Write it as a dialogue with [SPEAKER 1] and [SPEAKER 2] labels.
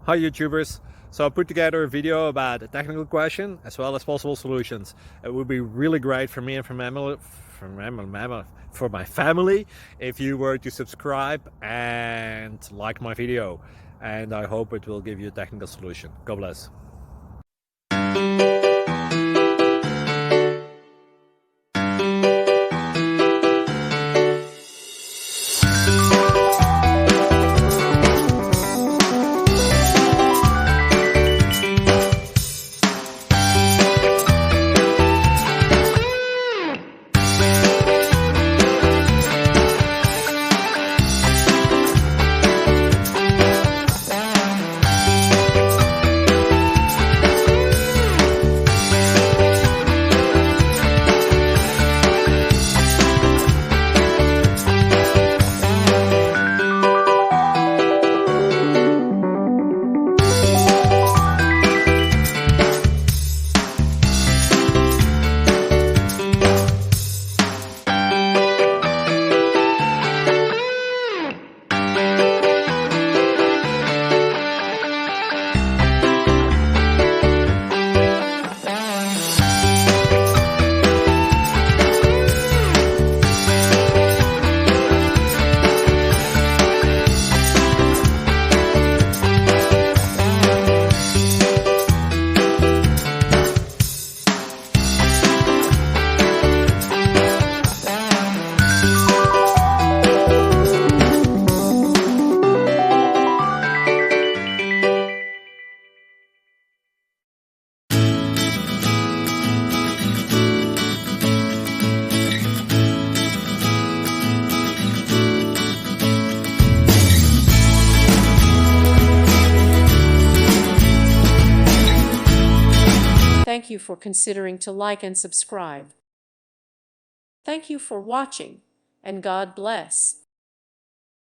[SPEAKER 1] Hi YouTubers! So I put together a video about a technical question as well as possible solutions. It would be really great for me and for my family if you were to subscribe and like my video, and I hope it will give you a technical solution. God bless.
[SPEAKER 2] Thank you for considering to like and subscribe. Thank you for watching, and God bless.